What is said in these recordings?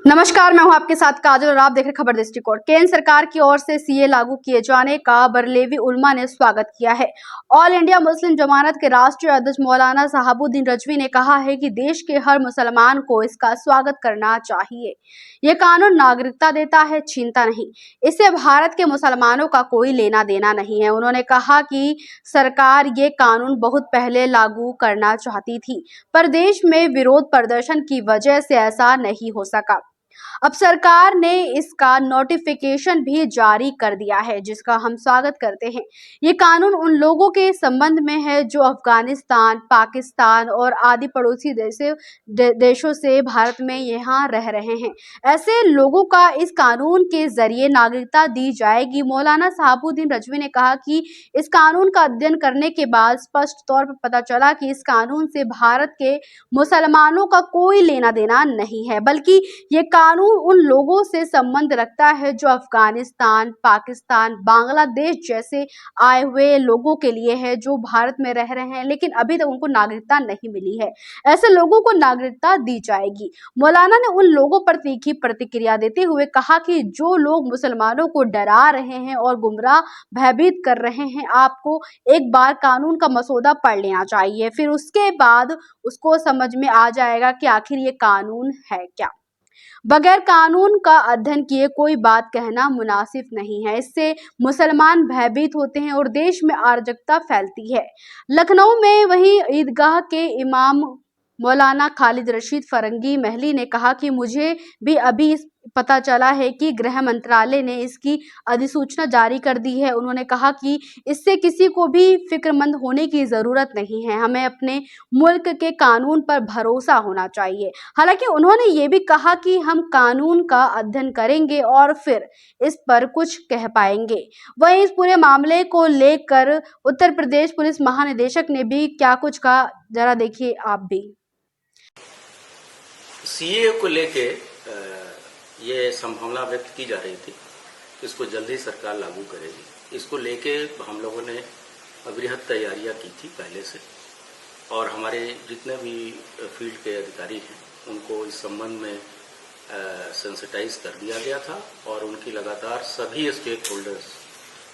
नमस्कार, मैं हूं आपके साथ काजल और आप देख रहे खबर दृष्टिकोण। केंद्र सरकार की ओर से सीए लागू किए जाने का बरेलवी उलमा ने स्वागत किया है। ऑल इंडिया मुस्लिम जमात के राष्ट्रीय अध्यक्ष मौलाना साहबुद्दीन रजवी ने कहा है कि देश के हर मुसलमान को इसका स्वागत करना चाहिए। ये कानून नागरिकता देता है, छीनता नहीं। इससे भारत के मुसलमानों का कोई लेना देना नहीं है। उन्होंने कहा कि सरकार ये कानून बहुत पहले लागू करना चाहती थी, पर देश में विरोध प्रदर्शन की वजह से ऐसा नहीं हो सका। अब सरकार ने इसका नोटिफिकेशन भी जारी कर दिया है, जिसका हम स्वागत करते हैं। ये कानून उन लोगों के संबंध में है जो अफगानिस्तान, पाकिस्तान और आदि पड़ोसी देशों से भारत में यहाँ रह रहे हैं। ऐसे लोगों का इस कानून के जरिए नागरिकता दी जाएगी। मौलाना साहबुद्दीन रजवी ने कहा कि इस कानून का अध्ययन करने के बाद स्पष्ट तौर पर पता चला कि इस कानून से भारत के मुसलमानों का कोई लेना देना नहीं है, बल्कि ये कानून उन लोगों से संबंध रखता है जो अफगानिस्तान, पाकिस्तान, बांग्लादेश जैसे आए हुए लोगों के लिए है, जो भारत में रह रहे हैं लेकिन अभी तक उनको नागरिकता नहीं मिली है। ऐसे लोगों को नागरिकता दी जाएगी। मौलाना ने उन लोगों पर तीखी प्रतिक्रिया देते हुए कहा कि जो लोग मुसलमानों को डरा रहे हैं और गुमराह भयभीत कर रहे हैं, आपको एक बार कानून का मसौदा पढ़ लेना चाहिए, फिर उसके बाद उसको समझ में आ जाएगा कि आखिर ये कानून है क्या। बगैर कानून का अध्ययन किए कोई बात कहना मुनासिब नहीं है। इससे मुसलमान भयभीत होते हैं और देश में अराजकता फैलती है। लखनऊ में वहीं ईदगाह के इमाम मौलाना खालिद रशीद फरंगी महली ने कहा कि मुझे भी अभी पता चला है कि गृह मंत्रालय ने इसकी अधिसूचना जारी कर दी है। उन्होंने कहा कि इससे किसी को भी फिक्रमंद होने की जरूरत नहीं है। हमें अपने मुल्क के कानून पर भरोसा होना चाहिए। हालांकि उन्होंने ये भी कहा कि हम कानून का अध्ययन करेंगे और फिर इस पर कुछ कह पाएंगे। वहीं इस पूरे मामले को लेकर उत्तर प्रदेश पुलिस महानिदेशक ने भी क्या कुछ कहा, जरा देखिए आप भी। सीए को लेके ये संभावना व्यक्त की जा रही थी कि इसको जल्दी सरकार लागू करेगी। इसको लेके हम लोगों ने बृहद तैयारियां की थी पहले से, और हमारे जितने भी फील्ड के अधिकारी हैं उनको इस संबंध में सेंसिटाइज कर दिया गया था, और उनकी लगातार सभी स्टेक होल्डर्स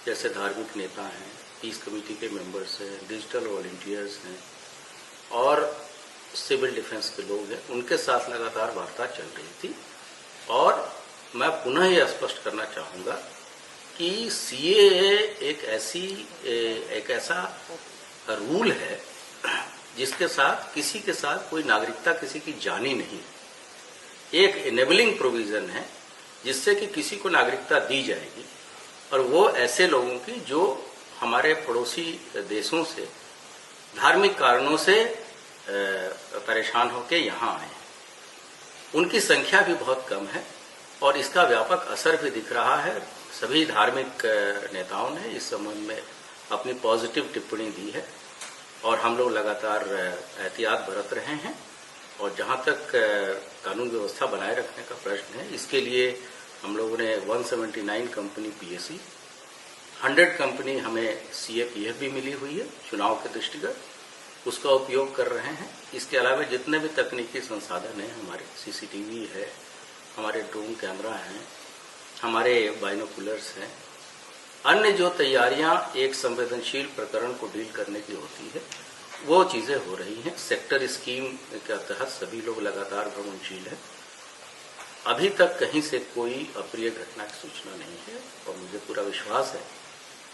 जैसे धार्मिक नेता हैं, पीस कमेटी के मेंबर्स हैं, डिजिटल वॉलंटियर्स हैं और सिविल डिफेंस के लोग हैं, उनके साथ लगातार वार्ता चल रही थी। और मैं पुनः यह स्पष्ट करना चाहूँगा कि सीए एक ऐसा रूल है जिसके साथ किसी के साथ कोई नागरिकता किसी की जानी नहीं। एक इनेबलिंग प्रोविजन है जिससे कि किसी को नागरिकता दी जाएगी, और वो ऐसे लोगों की जो हमारे पड़ोसी देशों से धार्मिक कारणों से परेशान होकर यहाँ आए। उनकी संख्या भी बहुत कम है और इसका व्यापक असर भी दिख रहा है। सभी धार्मिक नेताओं ने इस संबंध में अपनी पॉजिटिव टिप्पणी दी है, और हम लोग लगातार एहतियात बरत रहे हैं। और जहाँ तक कानून व्यवस्था बनाए रखने का प्रश्न है, इसके लिए हम लोगों ने 179 कंपनी पीएससी, 100 कंपनी हमें सीएपीएफ भी मिली हुई है चुनाव के दृष्टिगत, उसका उपयोग कर रहे हैं। इसके अलावा जितने भी तकनीकी संसाधन हैं, हमारे सीसीटीवी है, हमारे ड्रोन कैमरा हैं, हमारे बाइनोकुलर्स हैं, अन्य जो तैयारियां एक संवेदनशील प्रकरण को डील करने की होती है वो चीजें हो रही हैं। सेक्टर स्कीम के तहत सभी लोग लगातार भ्रमणशील है। अभी तक कहीं से कोई अप्रिय घटना की सूचना नहीं है, और मुझे पूरा विश्वास है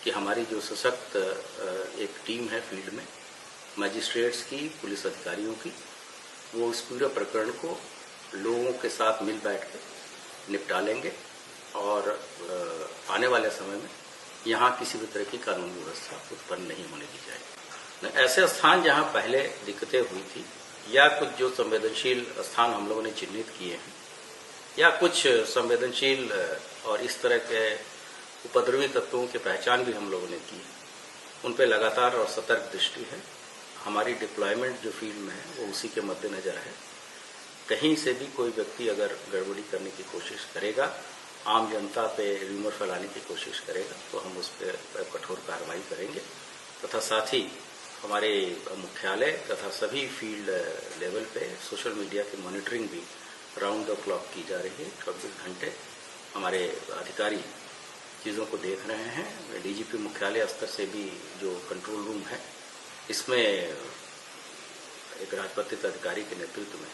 कि हमारी जो सशक्त एक टीम है फील्ड में, मजिस्ट्रेट्स की, पुलिस अधिकारियों की, वो इस पूरे प्रकरण को लोगों के साथ मिल बैठ के निपटा लेंगे, और आने वाले समय में यहाँ किसी भी तरह की कानून व्यवस्था उत्पन्न नहीं होने दी जाएगी। ऐसे स्थान जहाँ पहले दिक्कतें हुई थी, या कुछ जो संवेदनशील स्थान हम लोगों ने चिन्हित किए हैं, या कुछ संवेदनशील और इस तरह के उपद्रवी तत्वों की पहचान भी हम लोगों ने की, उन पर लगातार और सतर्क दृष्टि है। हमारी डिप्लॉयमेंट जो फील्ड में है वो उसी के मद्देनजर है। कहीं से भी कोई व्यक्ति अगर गड़बड़ी करने की कोशिश करेगा, आम जनता पे र्यूमर फैलाने की कोशिश करेगा, तो हम उस पर कठोर कार्रवाई करेंगे। तथा साथ ही हमारे मुख्यालय तथा सभी फील्ड लेवल पे सोशल मीडिया की मॉनिटरिंग भी राउंड द क्लॉक की जा रही है। 24 घंटे हमारे अधिकारी चीज़ों को देख रहे हैं। डीजीपी मुख्यालय स्तर से भी जो कंट्रोल रूम है, इसमें एक राजपत्रित अधिकारी के नेतृत्व में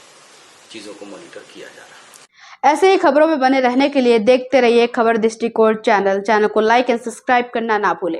चीज़ों को मॉनिटर किया जा रहा है। ऐसे ही खबरों में बने रहने के लिए देखते रहिए खबर दृष्टिकोण चैनल को लाइक एंड सब्सक्राइब करना ना भूलें।